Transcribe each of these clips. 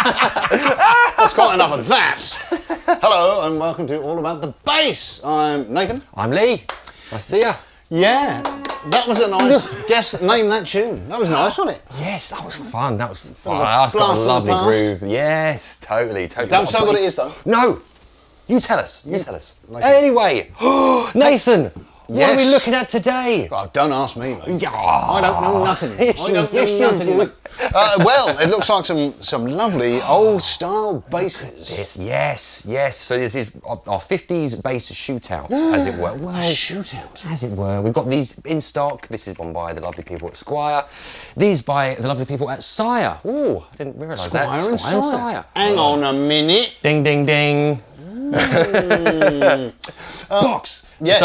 That's quite enough of that. Hello and welcome to All About the Bass. I'm Nathan. I'm Lee. Nice to see ya. Yeah, that was a nice guess. Name that tune. That was nice, wasn't it? Yes, that was fun. That was fun. That's got a Blast from lovely the past. groove. Yes, totally. Don't say what it is though. No, you tell us. You tell us. Anyway, Nathan, what are we looking at today? Oh, don't ask me, mate. Yeah. I don't know nothing. Yes, I don't you know nothing. do. Mate. Well, it looks like some lovely old style basses. Yes. So this is our 50s bass shootout, as it were. Well, shootout. As it were. We've got these in stock. This is one by the lovely people at Squier. These by the lovely people at Sire. Ooh, I didn't realise that. Squier and Sire. Hang Oh. on a minute. Ding, ding, ding. Box. Yes.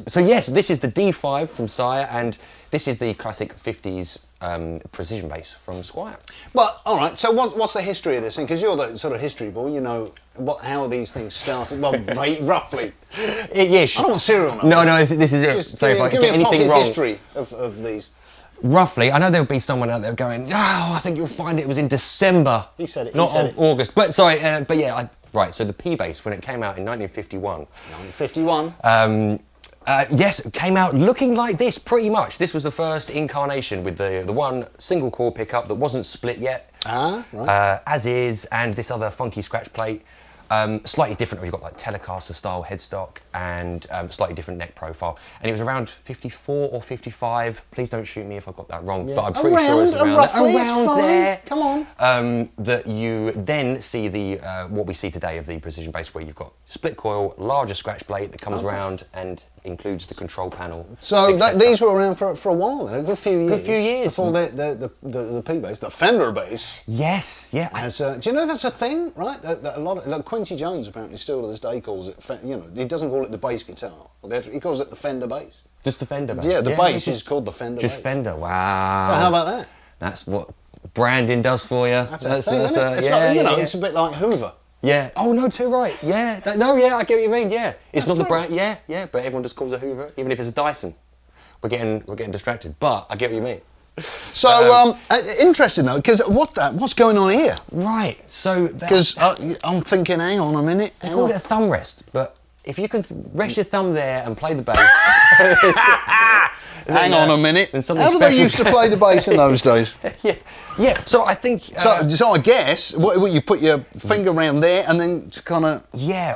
So yes, this is the D5 from Sire, and this is the classic 50s precision bass from Squier. Well, all right. So what's the history of this thing? Because you're the sort of history boy. You know how these things started. Well, roughly. Yes. I don't want serial numbers. No, this is it. Just So if I give get me a anything potted wrong, history of these. roughly, I know there'll be someone out there going, "Oh, I think you'll find it was in December." He said it. Not August. But sorry, but yeah, right. So the P bass, when it came out in 1951. 1951. Yes, it came out looking like this, pretty much. This was the first incarnation with the one single core pickup that wasn't split yet. Right. As is, and this other funky scratch plate. Slightly different, you've got like Telecaster style headstock and slightly different neck profile. And it was around 54 or 55. Please don't shoot me if I got that wrong, but I'm pretty sure it's around there. Come on. That you then see the what we see today of the precision bass, where you've got split coil, larger scratch plate that comes around and includes the control panel. So these were around for a while then, a few years. Good few years. Before the P bass, the Fender bass. Yes, yeah. Do you know that's a thing, right? That a lot of Quincy Jones apparently still to this day calls it. He doesn't call it the bass guitar. He calls it the Fender bass. Just the Fender bass. Yeah, the bass is called the Fender. Just bass. Fender. Wow. So how about that? That's what branding does for you. That's a thing, isn't it? It's like, it's a bit like Hoover. Yeah. Oh no, too right. Yeah. I get what you mean. Yeah. It's not the brand. Yeah. But everyone just calls it Hoover, even if it's a Dyson. We're getting distracted. But I get what you mean. So interesting though, because what's going on here? Right. So because I'm thinking, hang on a minute. They call it a thumb rest, but if you can rest your thumb there and play the bass. Hang on a minute. How do they used to play the bass in those days? Yeah. So I think. So I guess what you put your finger around there and then kind of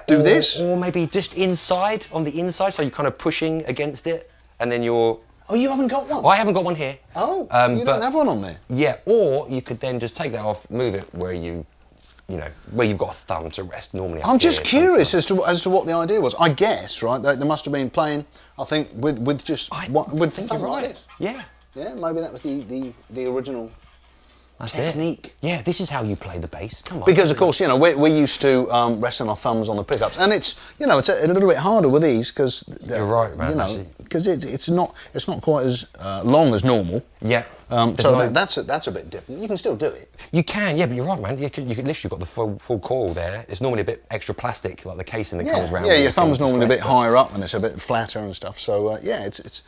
do this, or maybe just inside on the inside, so you're kind of pushing against it, and then you're. Oh, you haven't got one? I haven't got one here. Oh, you don't have one on there? Yeah, or you could then just take that off, move it where where you've got a thumb to rest normally. I'm just curious as to what the idea was. I guess, right, they must have been playing, I think, with just with the thumb like this. Yeah. Yeah, maybe that was the original That's technique. It. Yeah, this is how you play the bass. Come on. Because of course, we're used to resting our thumbs on the pickups, and it's it's a little bit harder with these because you're right, man. Because it's not quite as long as normal. Yeah. So that's a bit different. You can still do it. You can, yeah, but you're right, man. You could literally got the full coil there. It's normally a bit extra plastic, like the casing that comes around. Yeah, your thumb's normally a bit higher up and it's a bit flatter and stuff. So it's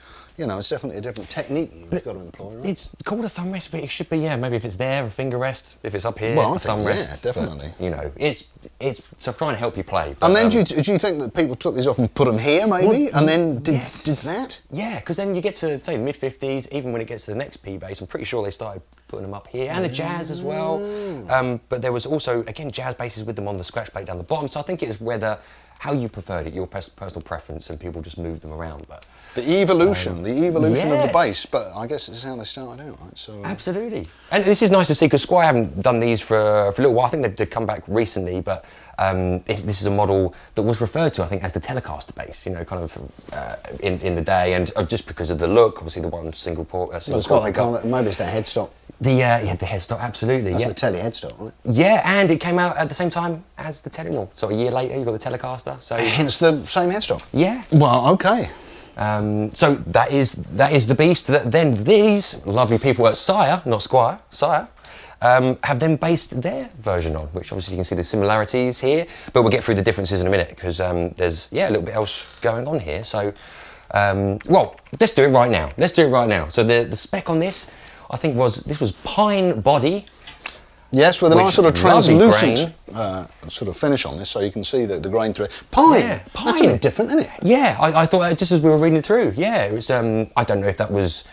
definitely a different technique you've got to employ. Right? It's called a thumb rest, but it should be maybe if it's there, a finger rest. If it's up here, a thumb rest. Yeah, definitely. But, it's to try and help you play. But, and then do you think that people took these off and put them here maybe, and then did that? Yeah, because then you get to say the mid 50s. Even when it gets to the next P bass, I'm pretty sure they started putting them up here, and the jazz as well. But there was also again jazz basses with them on the scratch plate down the bottom. So I think it was how you preferred it, your personal preference, and people just moved them around. But the evolution of the bass. But I guess this is how they started out, right? So absolutely. And this is nice to see because Squier haven't done these for a little while. I think they've come back recently, but this is a model that was referred to, I think, as the Telecaster bass. Kind of in the day, and just because of the look. Obviously, the one single port. Maybe it's that headstock. The headstock, absolutely. That's the Tele headstock, right? Yeah, and it came out at the same time as the Tele. So a year later, you got the Telecaster. So hence the same headstock. Yeah. Well, okay. So that is the beast. That then these lovely people at Sire, not Squier, Sire, have then based their version on, which obviously you can see the similarities here. But we'll get through the differences in a minute because there's a little bit else going on here. So, well, let's do it right now. So the spec on this, I think this was pine body. Yes, with a Which nice sort of lovely translucent sort of finish on this, so you can see the grain through it. Pine. Yeah, That's a pine. bit different, isn't it? Yeah, I thought that just as we were reading it through. Yeah, it was. I don't know if that was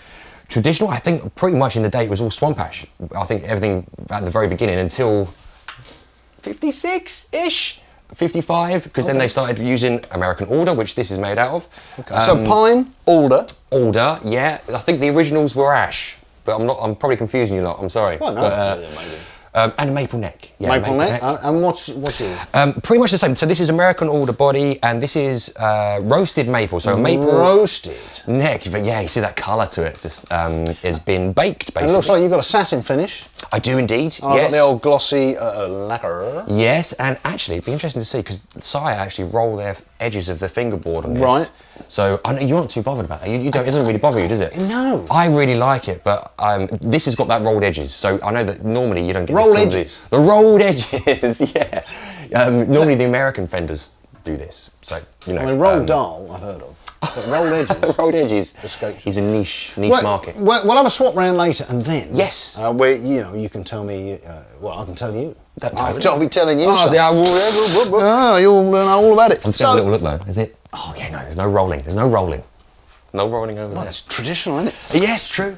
traditional. I think pretty much in the day it was all swamp ash. I think everything at the very beginning until 56-ish, 55, because then they started using American alder, which this is made out of. Okay. So pine, alder. Alder, yeah. I think the originals were ash, but I'm probably confusing you lot. I'm sorry. Well, no, But, maybe. and a maple neck. Yeah, Maple neck. And what's yours? Pretty much the same. So this is American alder body, and this is roasted maple. So a maple Roasted. neck. But yeah, you see that colour to it. Just has been baked, basically. It looks like you've got a satin finish. I do indeed. I've got yes. the old glossy lacquer. Yes, and actually, it'd be interesting to see because Sire actually roll their edges of the fingerboard on this. Right. So I know you're not too bothered about that. You don't. It doesn't really bother you, does it? No. I really like it, but this has got that rolled edges. So I know that normally you don't get Rolled this till edges? The rolled edges, yeah. Normally the American Fenders do this. So you know. I mean, rolled dull, I've heard of. But rolled edges. Rolled edges Escapes is a niche market. We'll have a swap round later, and then Yes. where you can tell me. I can tell you. Totally. I'll be telling you. Oh, something. yeah, You'll know all about it. I'm just having a little look though. Is it? Oh yeah, no. There's no rolling. There's no rolling. No rolling over Well, there. it's traditional, isn't it? Yes, true.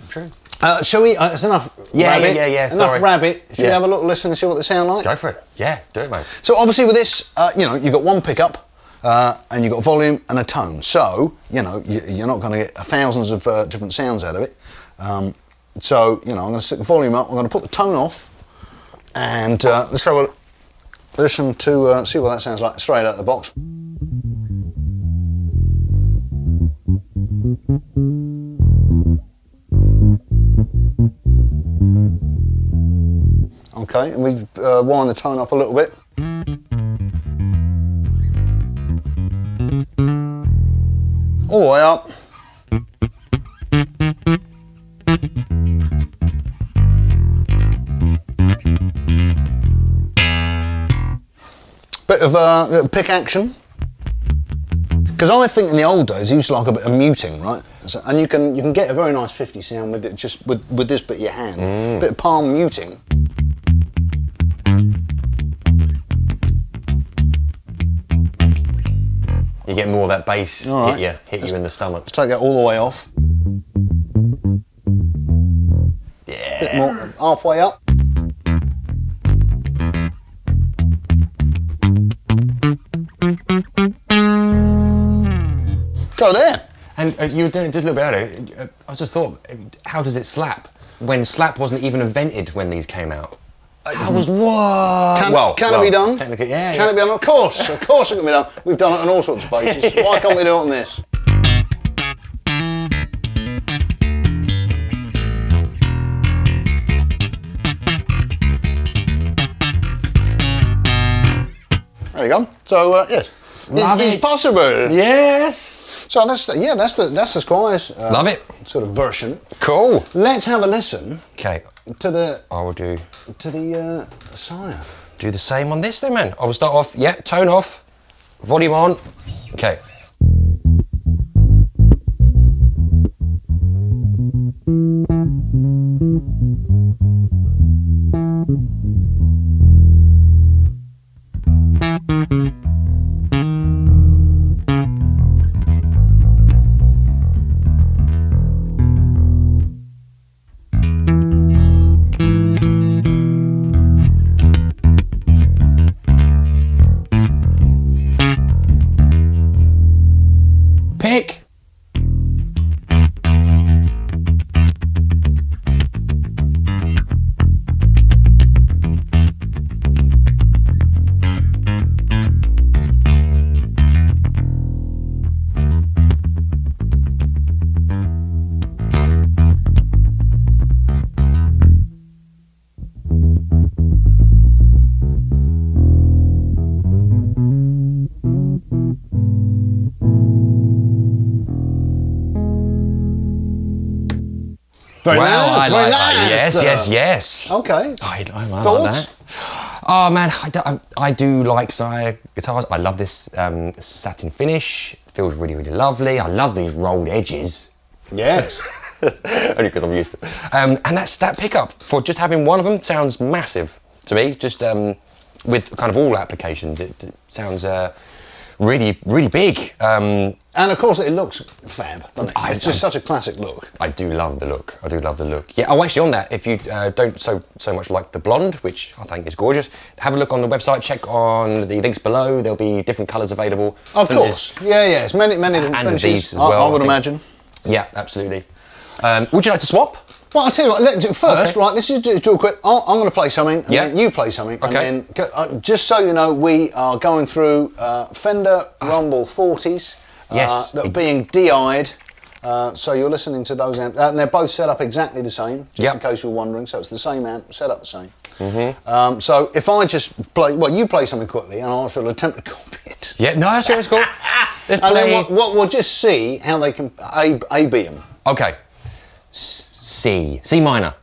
Shall we? It's enough. Yeah, rabbit. yeah. Enough Sorry. rabbit. Should we Yeah. have a little listen and see what they sound like? Go for it. Yeah, do it, mate. So obviously with this, you've got one pickup, and you've got volume and a tone. So you're not going to get thousands of different sounds out of it. So I'm going to stick the volume up. I'm going to put the tone off, and let's have a listen to see what that sounds like straight out of the box. Okay, and we wind the tone up a little bit. All the way up. Bit of pick action. Because I think in the old days, it used to like a bit of muting, right? So, and you can get a very nice 50 sound with it, just with this bit of your hand. Bit of palm muting. You get more of that bass All right. hit you in the stomach. Let's take that all the way off. Yeah. Bit more, halfway up. Go there. And you were doing it just a little bit earlier. I just thought, how does it slap? When slap wasn't even invented when these came out. I was what? Can it be done? Technically, yeah. Can it be done? Of course it can be done. We've done it on all sorts of bases. Why can't we do it on this? There you go. So yes, it's possible. Yes. So that's the Squier's Love it. sort of version. Cool. Let's have a listen Okay. to the I will do Sire. the same on this then, man. I will start off. Yeah. Tone off. Volume on. Okay. Pick. Very Wow, nice, I very like nice. that. Yes. Okay. I like Thoughts? that. Oh man, I do like Sire guitars. I love this satin finish. It feels really, really lovely. I love these rolled edges. Yes. Only because I'm used to it. And that pickup, for just having one of them, sounds massive. to me. Just with kind of all applications, it sounds really, really big. And of course, it looks fab, doesn't it? It's just such a classic look. I do love the look. I do love the look. Yeah. Oh, actually, on that, if you don't so much like the blonde, which I think is gorgeous, have a look on the website. Check on the links below. There'll be different colours available. Of course. Yeah. It's many different finishes. These as well, I would imagine. Yeah, absolutely. Would you like to swap? Well, I'll tell you what, let's do first, right, let's just do a quick, I'm going to play something, and then you play something, Okay. and then, just so you know, we are going through Fender Rumble 40s that are being DI'd, so you're listening to those amps, and they're both set up exactly the same, just in case you're wondering, so it's the same amp, set up the same. Mm-hmm. So if I just play, well, you play something quickly, and I shall attempt to copy it. Yeah, no, that's cool. Let's And play. then we'll just see how they can A-B them. Okay. C minor.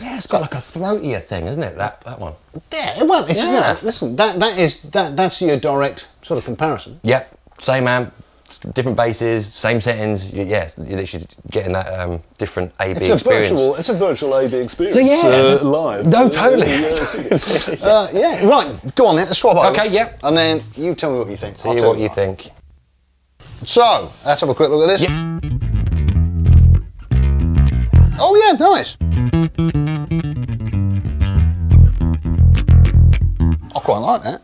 It's got like a throatier thing, isn't it? That one. Yeah, well, it's, you know, listen, that's your direct sort of comparison. Yep, same amp, different basses, same settings. Yeah, you're literally getting that different A/B experience. It's a virtual A/B experience. So yeah, live. No, totally. Yeah, right. Go on then. Let's swap over. Okay, yep. And then you tell me what you think. See what you think. So let's have a quick look at this. Yep. Oh yeah, nice. I quite like that.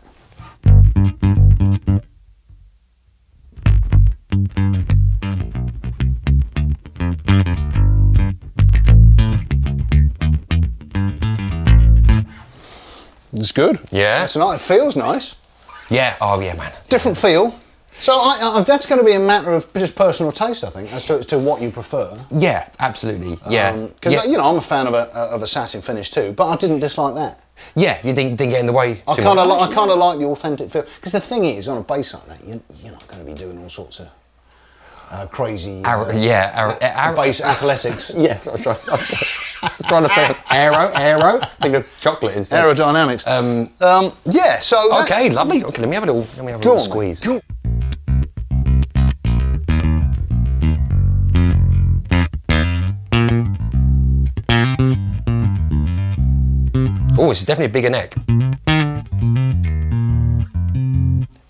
It's good. Yeah. It's nice. It feels nice. Yeah. Oh yeah, man. Different feel. So that's going to be a matter of just personal taste, I think, as to what you prefer. Yeah, absolutely. Yeah. Because you know, I'm a fan of a satin finish too, but I didn't dislike that. Yeah, you didn't get in the way. I kind of like the authentic feel. Because the thing is, on a bass like that, you're not going to be doing all sorts of crazy bass athletics. Yes, I was trying to think of aero. Think of chocolate instead. Aerodynamics. Yeah. So okay, lovely. Okay, let me have a little squeeze. Go on. Oh, it's definitely a bigger neck.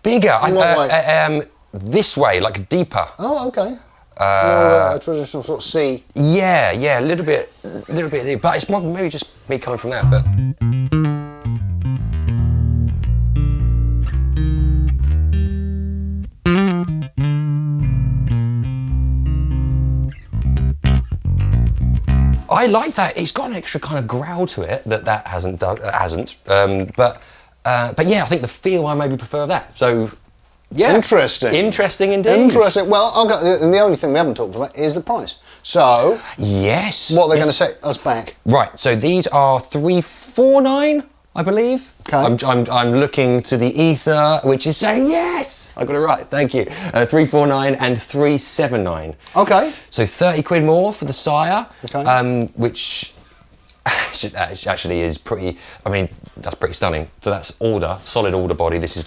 Bigger. In what way? This way, like deeper. Oh, okay. More traditional sort of C. Yeah, a little bit deep. But it's maybe just me coming from that. But I like that. It's got an extra kind of growl to it that hasn't. But yeah, I think the feel I maybe prefer that. So yeah, interesting indeed. Interesting. Well, and the only thing we haven't talked about is the price. So yes, what they're going to set us back? Right. So these are $349, I believe. Okay. I'm looking to the ether, which is saying yes. I got it right. Thank you. $349 and $379. Okay. So 30 quid more for the Sire. Okay. Which actually is pretty. I mean, that's pretty stunning. So that's solid alder body. This is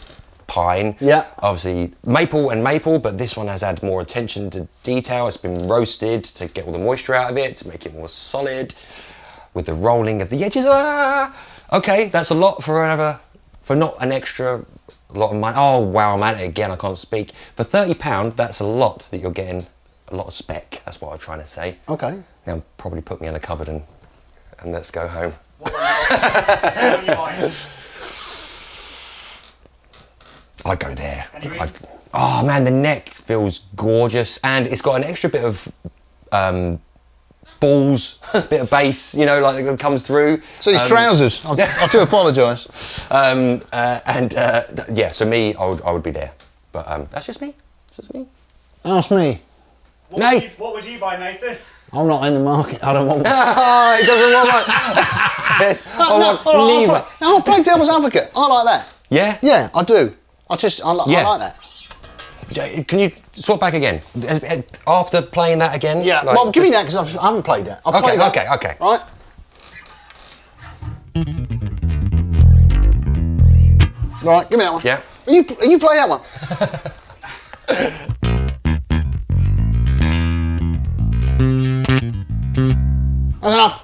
pine. Yeah. Obviously maple, but this one has had more attention to detail. It's been roasted to get all the moisture out of it, to make it more solid, with the rolling of the edges. Okay, that's a lot for not an extra lot of money. Oh wow, man! Again, I can't speak. For £30, that's a lot that you're getting. A lot of spec. That's what I'm trying to say. Okay. Now probably put me in a cupboard and let's go home. I go there. Oh man, the neck feels gorgeous, and it's got an extra bit of balls, bit of bass, like that comes through. So these trousers. I do apologise. Yeah, so me, I would be there, but that's just me. Ask me. What would you buy, Nathan? I'm not in the market. I don't want one. He doesn't want one. I'll play devil's advocate. I like that. Yeah? Yeah, I do. I Yeah. like that. Can you swap back again? After playing that again? Yeah, Like, well, give me that because I haven't played that. I'll play that. Okay. Right? Right, give me that one. Yeah. You play that one. That's enough.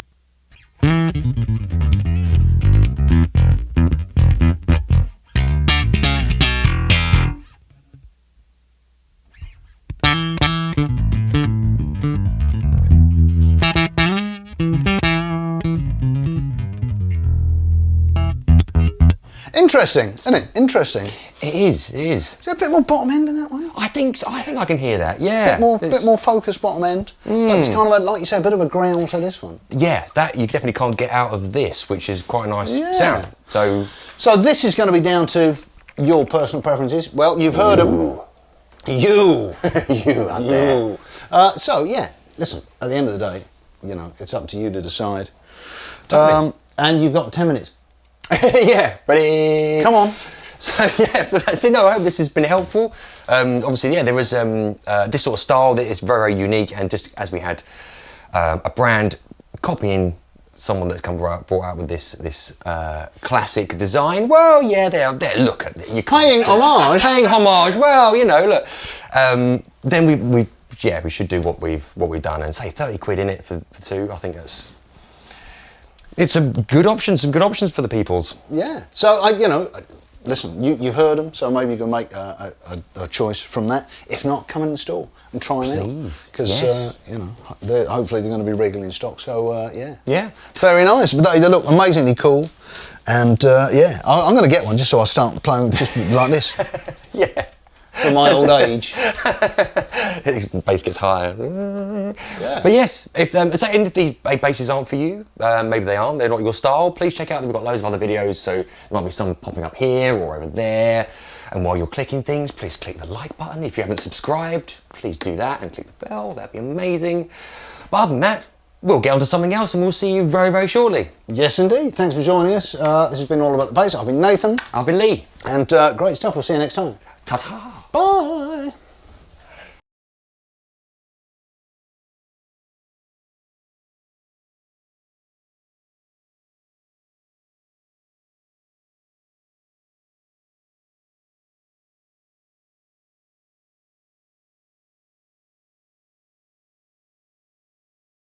Interesting, isn't it? Interesting. It is. Is there a bit more bottom end in that one? I think so. I think I can hear that. Yeah. Bit more focused bottom end. But it's kind of like you say, a bit of a growl to this one. Yeah, that you definitely can't get out of this, which is quite a nice Yeah. sound. So this is going to be down to your personal preferences. Well, you've heard them. You out there. So yeah, listen. At the end of the day, you know, it's up to you to decide. Totally. And you've got 10 minutes. Yeah, ready? Come on. So yeah, but that's it. No, I hope this has been helpful. Obviously, yeah, there was this sort of style that is very, very unique, and just as we had a brand copying someone that's brought out with this classic design. Well, yeah, they're look at you Paying homage. Paying homage. Well, you know, look. Then we should do what we've done and say 30 quid in it for two. I think it's a good option. Some good options for the peoples. Yeah. So listen, you've heard them, so maybe you can make a choice from that. If not, come in the store and try them out. Because, yes. Hopefully they're going to be regularly in stock. So, yeah. Yeah. Very nice. But they look amazingly cool. And, I'm going to get one just so I start playing just like this. Yeah. For my old age. Bass gets higher. Yeah. But yes, if any of these basses aren't for you, maybe they aren't, they're not your style, please check out, we've got loads of other videos, so there might be some popping up here or over there. And while you're clicking things, please click the like button. If you haven't subscribed, please do that and click the bell, that'd be amazing. But other than that, we'll get on to something else and we'll see you very, very shortly. Yes, indeed. Thanks for joining us. This has been All About the Bass. I've been Nathan. I've been Lee. And great stuff. We'll see you next time. Ta-ta. Bye.